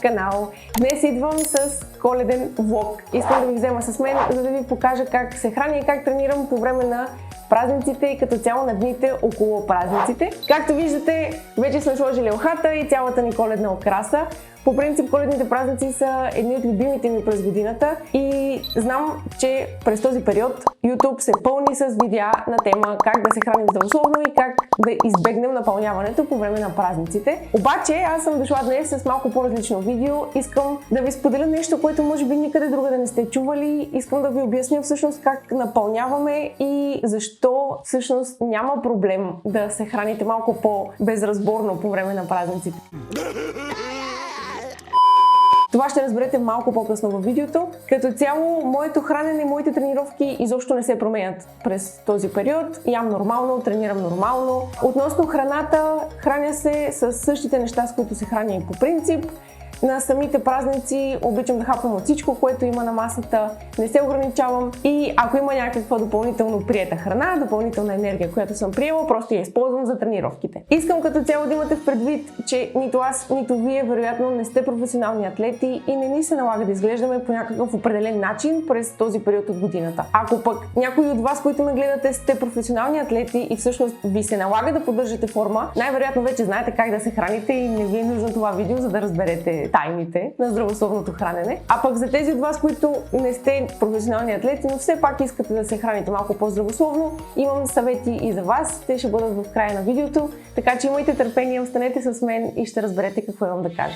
канал. Днес идвам с коледен влог. Искам да ви взема с мен, за да ви покажа как се храня и как тренирам по време на празниците и като цяло на дните около празниците. Както виждате, вече сме сложили ухата и цялата ни коледна украса. По принцип, коледните празници са едни от любимите ми през годината и знам, че през този период YouTube се пълни с видеа на тема как да се храним здравословно и как да избегнем напълняването по време на празниците. Обаче аз съм дошла днес с малко по-различно видео. Искам да ви споделя нещо, което може би никъде другаде не сте чували. Искам да ви обясня всъщност как напълняваме и защо всъщност няма проблем да се храните малко по-безразборно по време на празниците. Това ще разберете малко по-късно във видеото. Като цяло, моето хранене и моите тренировки изобщо не се променят през този период. Ям нормално, тренирам нормално. Относно храната, храня се с същите неща, с които се храня и по принцип. На самите празници обичам да хапвам от всичко, което има на масата, не се ограничавам и ако има някаква допълнително приета храна, допълнителна енергия, която съм приела, просто я използвам за тренировките. Искам като цяло да имате в предвид, че нито аз, нито вие вероятно не сте професионални атлети и не ни се налага да изглеждаме по някакъв определен начин през този период от годината. Ако пък някои от вас, които ме гледате, сте професионални атлети и всъщност ви се налага да поддържате форма, най-вероятно вече знаете как да се храните и не ви е нужно това видео, за да разберете тайните на здравословното хранене. А пък за тези от вас, които не сте професионални атлети, но все пак искате да се храните малко по-здравословно, имам съвети и за вас. Те ще бъдат в края на видеото, така че имайте търпение, останете с мен и ще разберете какво имам да кажа.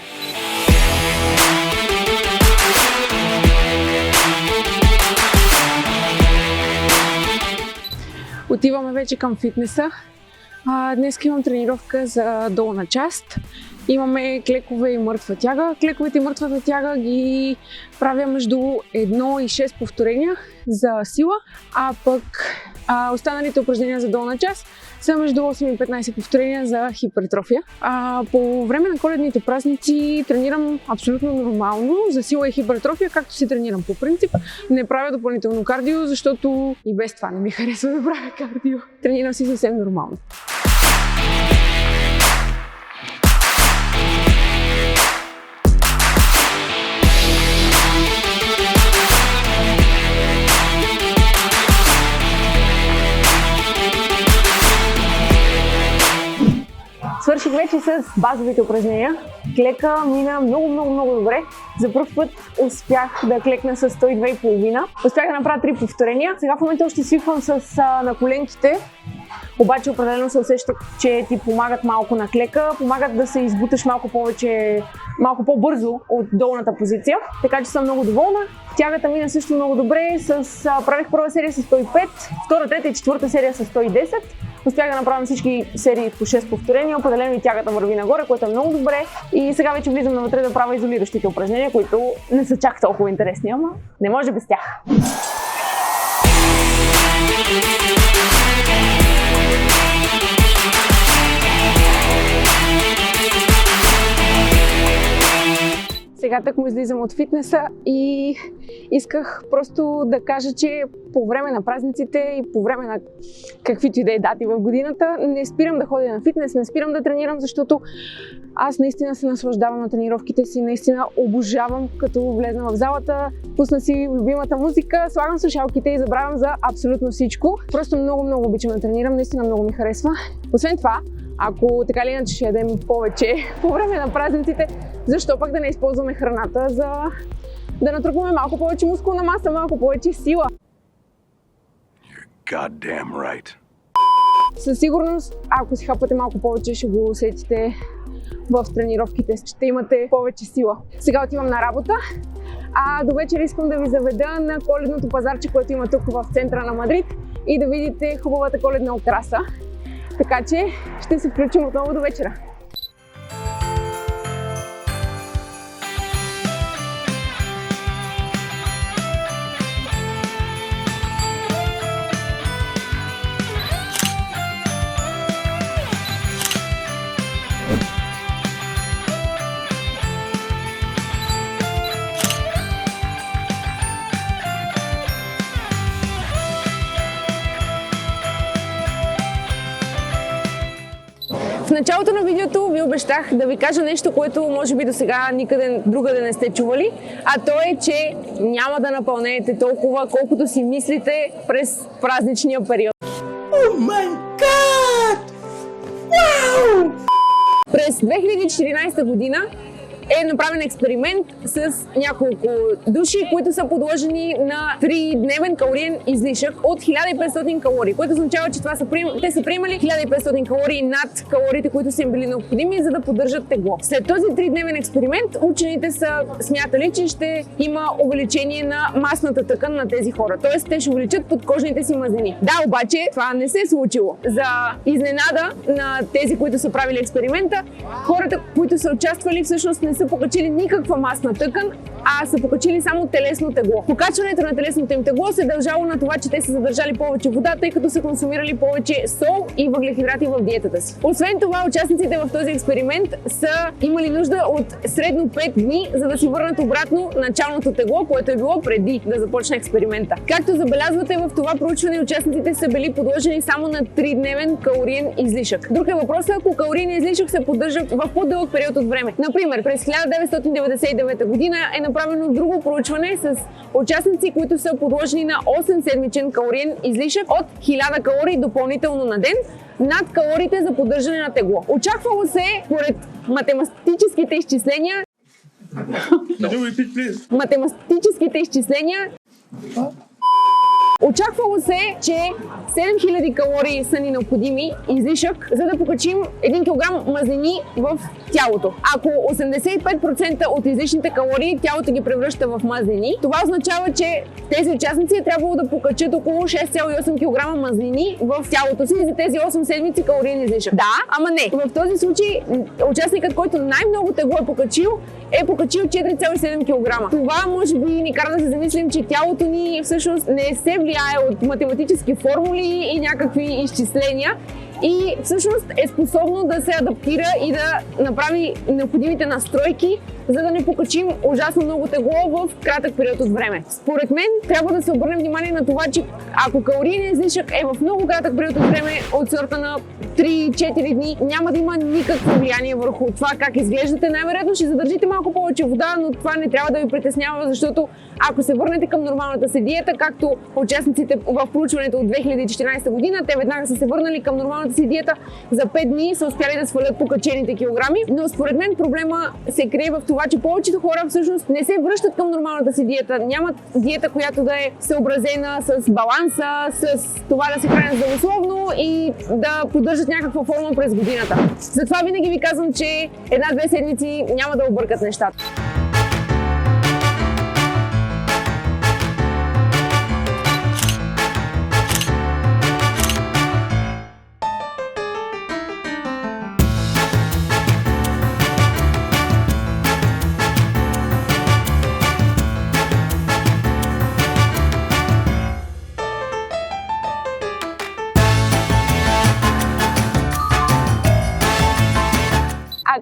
Отиваме вече към фитнеса. Днес имам тренировка за долна част. Имаме клекове и мъртва тяга. Клековете и мъртвата тяга ги правя между 1 и 6 повторения за сила, а пък останалите упражнения за долна част са между 8 и 15 повторения за хипертрофия. По време на коледните празници тренирам абсолютно нормално за сила и хипертрофия, както си тренирам по принцип. Не правя допълнително кардио, защото и без това не ми харесва да правя кардио. Тренирам си съвсем нормално. Свърших вече с базовите упражнения. Клека мина много добре. За пръв път успях да клекна с 102,5. Успях да направя 3 повторения. Сега в момента още свиквам на коленките. Обаче определено се усеща, че ти помагат малко на клека, помагат да се избуташ малко по-бързо от долната позиция. Така че съм много доволна. Тягата мина също много добре. Правих първа серия с 105, втора, трета и четвърта серия с 110. Успях да направя всички серии по 6 повторения. Определено и тягата върви нагоре, което е много добре. И сега вече влизам навътре да правя изолиращите упражнения, които не са чак толкова интересни, ама не може без тях. Сега тъкмо излизам от фитнеса и исках просто да кажа, че по време на празниците и по време на каквито и да е дати в годината не спирам да ходя на фитнес, не спирам да тренирам, защото аз наистина се наслаждавам на тренировките си, наистина обожавам като влезна в залата, пусна си любимата музика, слагам слушалките и забравям за абсолютно всичко. Просто много обичам да тренирам, наистина много ми харесва. Освен това, ако така или иначе ще ядем повече по време на празниците, защо пък да не използваме храната за да натрупваме малко повече мускулна маса, малко повече сила? You're goddamn right. Със сигурност, ако си хапате малко повече, ще го усетите в тренировките. Ще имате повече сила. Сега отивам на работа, а до вечер искам да ви заведа на коледното пазарче, което има тук в центъра на Мадрид и да видите хубавата коледна украса. Така че ще се включим отново до вечера. началото на видеото ви обещах да ви кажа нещо, което може би до сега никъде другаде не сте чували, а то е, че няма да напълнеете толкова, колкото си мислите през празничния период. Oh my God! Wow! През 2014 година е направен експеримент с няколко души, които са подложени на 3-дневен калориен излишък от 1500 калории, което означава, че те са приемали 1500 калории над калориите, които са им били необходими, за да поддържат тегло. След този 3-дневен експеримент учените са смятали, че ще има увеличение на масната тъкан на тези хора, т.е. те ще увеличат подкожните си мазнини. Да, обаче това не се е случило. За изненада на тези, които са правили експеримента, хората, които са участвали, всъщност не са покачили никаква масна тъкан, а са покачили само телесно тегло. Покачването на телесното им тегло се дължало на това, че те са задържали повече вода, тъй като са консумирали повече сол и въглехидрати в диетата си. Освен това, участниците в този експеримент са имали нужда от средно 5 дни, за да си върнат обратно началното тегло, което е било преди да започне експеримента. Както забелязвате, в това проучване участниците са били подложени само на 3-дневен калориен излишък. Друг е въпросът, ако калориен излишък се поддържа в по-дълъг период от време. Например, през 1999 година е направено друго проучване с участници, които са подложени на 8-седмичен калориен излишък от 1000 калории допълнително на ден над калориите за поддържане на тегло. Очаквало се, поред математическите изчисления, очаквало се, че 7000 калории са ни необходими излишък, за да покачим 1 кг мазнини в тялото. Ако 85% от излишните калории тялото ги превръща в мазнини, това означава, че тези участници е трябвало да покачат около 6,8 кг мазнини в тялото си за тези 8 седмици калориен излишък. Да, ама не. В този случай участникът, който най-много тегло е покачил 4,7 кг. Това може би ни кара да се замислим, че тялото ни всъщност не се влияе от математически формули и някакви изчисления и всъщност е способно да се адаптира и да направи необходимите настройки, за да не покачим ужасно много тегло в кратък период от време. Според мен трябва да се обърне внимание на това, че ако калориен излишък е в много кратък период от време, от сорта на 3-4 дни, няма да има никакво влияние върху това как изглеждате. Най-вероятно ще задържите малко повече вода, но това не трябва да ви притеснява, защото ако се върнете към нормалната си диета, както участниците в проучването от 2014 година, те веднага са се върнали към нормалната си диета, за 5 дни са успяли да свалят покачените килограми, но според мен проблема се крие в това, че повечето хора всъщност не се връщат към нормалната си диета, нямат диета, която да е съобразена с баланса, с това да се хранят здравословно и да поддържат някаква форма през годината. Затова винаги ви казвам, че 1-2 седмици няма да объркат нещата.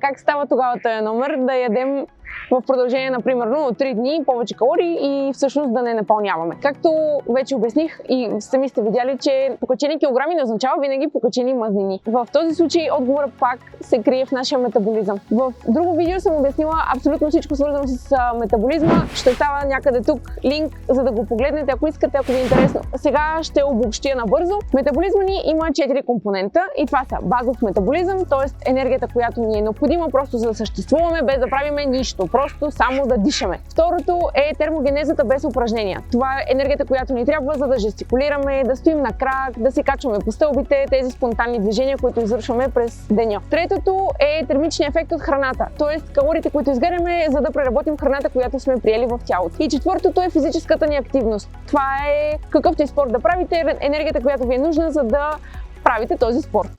Как става тогава този номер? Да ядем в продължение на примерно 3 дни повече калории и всъщност да не напълняваме. Както вече обясних и сами сте видяли, че покачени килограми не означава винаги покачени мазнини. В този случай отговорът пак се крие в нашия метаболизъм. В друго видео съм обяснила абсолютно всичко свързано с метаболизма. Ще става някъде тук линк, за да го погледнете, ако искате, ако ви е интересно. Сега ще обобщя набързо. Метаболизма ни има 4 компонента и това са базов метаболизъм, т.е. енергията, която ни е необходима просто за да съществуваме, без да правиме нищо. Просто само да дишаме. Второто е термогенезата без упражнения. Това е енергията, която ни трябва, за да жестикулираме, да стоим на крак, да се качваме по стълбите, тези спонтанни движения, които извършваме през деня. Третото е термичният ефект от храната, т.е. калориите, които изгаряме, за да преработим храната, която сме приели в тялото. И четвъртото е физическата ни активност. Това е какъвто и спорт да правите, енергията, която ви е нужна, за да правите този спорт.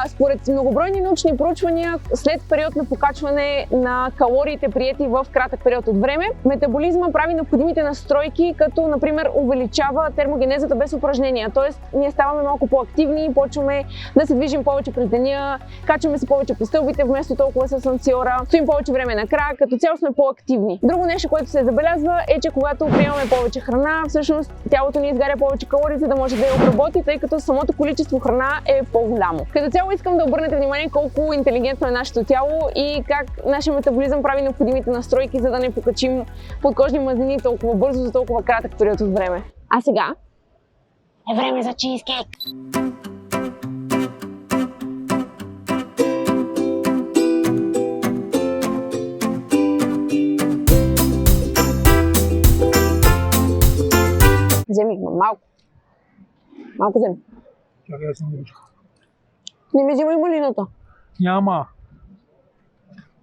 според многобройни научни проучвания, след период на покачване на калориите, приети в кратък период от време, метаболизма прави необходимите настройки, като например увеличава термогенезата без упражнения. Тоест, ние ставаме малко по-активни, почваме да се движим повече през деня, качваме се повече по стълбите, вместо толкова с асансьора, стоим повече време на крак, като цяло сме по-активни. Друго нещо, което се забелязва е, че когато приемаме повече храна, всъщност тялото ни изгаря повече калории, за да може да я обработи, тъй като самото количество храна е по-голямо. Като цяло искам да обърнете внимание колко интелигентно е нашето тяло и как нашия метаболизъм прави необходимите настройки, за да не покачим подкожни мазнини толкова бързо за толкова кратък период от време. А сега е време за чизкейк! Вземи го малко. Малко вземи. Чакай да съм вижда. Не ми взимай малината. Няма.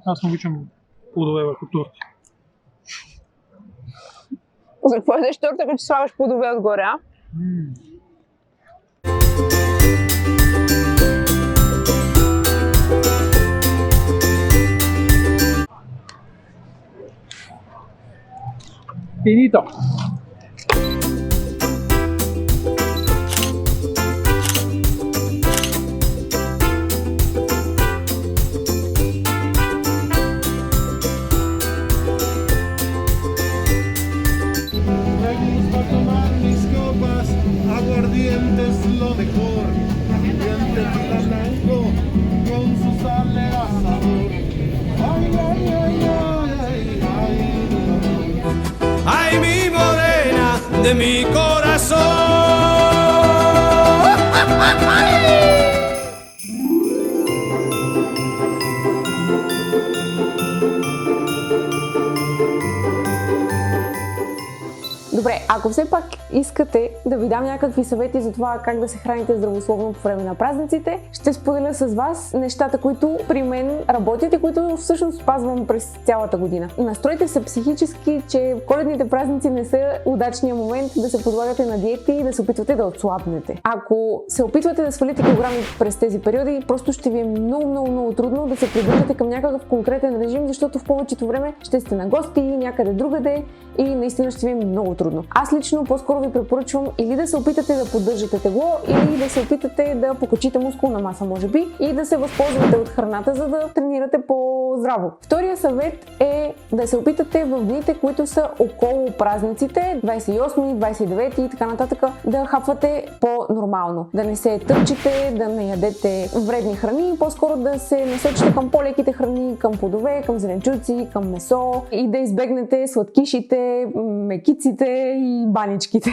Аз не обичам плодове върху торти. За какво ядеш торта, като слагаш плодове отгоре, а? Finito. Me gusta tomar mis copas, aguardiente es lo mejor. Aguardiente blanco con su sal le da sabor. Ay, ay, ay, ay, ay, ay. Ay, mi morena de mi corazón. Добре, ако все пак искате да ви дам някакви съвети за това как да се храните здравословно по време на празниците, ще споделя с вас нещата, които при мен работят и които всъщност спазвам през цялата година. Настройте се психически, че коледните празници не са удачния момент да се подлагате на диети и да се опитвате да отслабнете. Ако се опитвате да свалите килограми през тези периоди, просто ще ви е много трудно да се придържате към някакъв конкретен режим, защото в повечето време ще сте на гости някъде другаде и наистина ще ви е много трудно. Аз лично по-скоро ви препоръчвам или да се опитате да поддържате тегло, или да се опитате да покачите мускулна маса, може би, и да се възползвате от храната, за да тренирате по-здраво. Втория съвет е да се опитате в дните, които са около празниците, 28, 29 и така нататък, да хапвате по-нормално. Да не се тъпчете, да не ядете вредни храни, по-скоро да се насочите към по-леките храни, към плодове, към зеленчуци, към месо и да избегнете сладкишите, мекиците и баничките.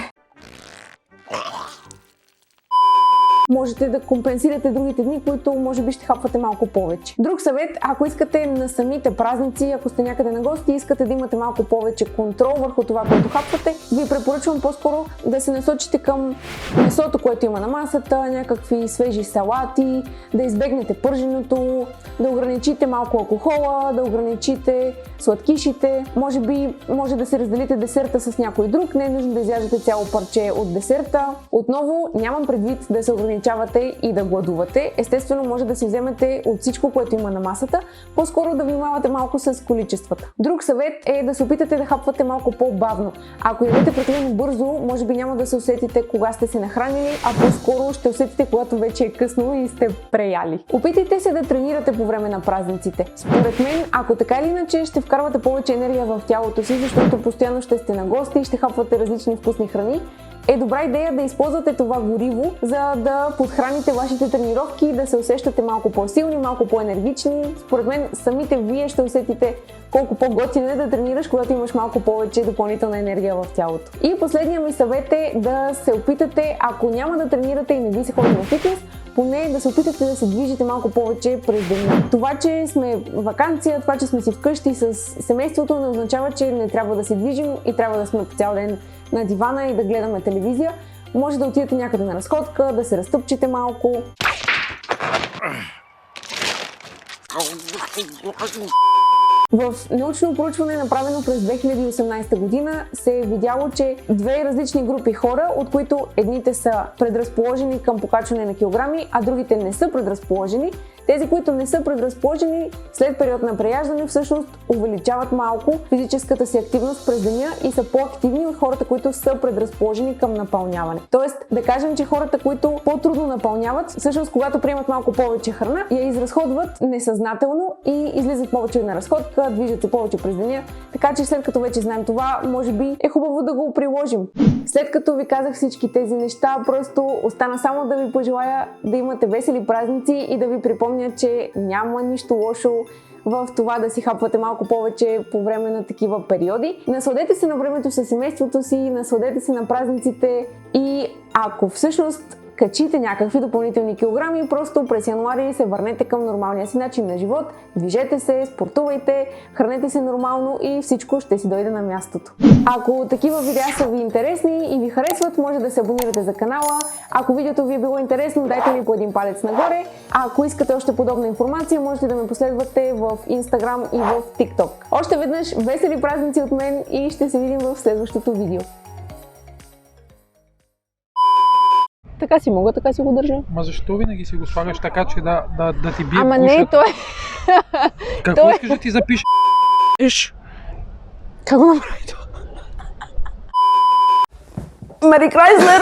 Можете да компенсирате другите дни, които може би ще хапвате малко повече. Друг съвет, ако искате на самите празници, ако сте някъде на гости и искате да имате малко повече контрол върху това, което хапвате, ви препоръчвам по-скоро да се насочите към месото, което има на масата, някакви свежи салати, да избегнете пърженото, да ограничите малко алкохола, да ограничите сладкишите. Може би може да се разделите десерта с някой друг, не е нужно да изяждате цяло парче от десерта. Отново нямам предвид да се ограничавате и да гладувате. Естествено може да си вземете от всичко, което има на масата, по-скоро да внимавате малко с количествата. Друг съвет е да се опитате да хапвате малко по-бавно. Ако ядете прекалено бързо, може би няма да се усетите кога сте се нахранили, а по-скоро ще усетите, когато вече е късно и сте преяли. Опитайте се да тренирате по време на празниците. Според мен, ако така или иначе ще вкарвате повече енергия в тялото си, защото постоянно ще сте на гости и ще хапвате различни вкусни храни, е добра идея да използвате това гориво, за да подхраните вашите тренировки и да се усещате малко по-силни, малко по-енергични. Според мен самите вие ще усетите колко по-готино е да тренираш, когато имаш малко повече допълнителна енергия в тялото. И последният ми съвет е да се опитате, ако няма да тренирате и не ви се ходи на фитнес, поне да се опитате да се движите малко повече през деня. Това, че сме ваканция, това, че сме си вкъщи с семейството, не означава, че не трябва да се движим и трябва да сме цял ден на дивана и да гледаме телевизия. Може да отидете някъде на разходка, да се разтъпчете малко. В научно проучване, направено през 2018 година, се е видяло, че две различни групи хора, от които едните са предразположени към покачване на килограми, а другите не са предразположени. Тези, които не са предразположени, след период на преяждане всъщност увеличават малко физическата си активност през деня и са по-активни от хората, които са предразположени към напълняване. Тоест, да кажем, че хората, които по-трудно напълняват, всъщност когато приемат малко повече храна, я изразходват несъзнателно и излизат повече на разходка, движат се повече през деня. Така че след като вече знаем това, може би е хубаво да го приложим. След като ви казах всички тези неща, просто остана само да ви пожелая да имате весели празници и да ви припомня, че няма нищо лошо в това да си хапвате малко повече по време на такива периоди. Насладете се на времето с семейството си, насладете се на празниците и ако всъщност качите някакви допълнителни килограми, просто през януари се върнете към нормалния си начин на живот, движете се, спортувайте, хранете се нормално и всичко ще си дойде на мястото. Ако такива видеа са ви интересни и ви харесват, може да се абонирате за канала. Ако видеото ви е било интересно, дайте ми по един палец нагоре. А ако искате още подобна информация, можете да ме последвате в Instagram и в TikTok. Още веднъж весели празници от мен и ще се видим в следващото видео. Така си мога, така си го държа. Ма защо винаги си го слагаш така, че да ти бие Ама пушата? не, той. Какво искаш да ти запишеш? Как го направи това? Мари Крайслер!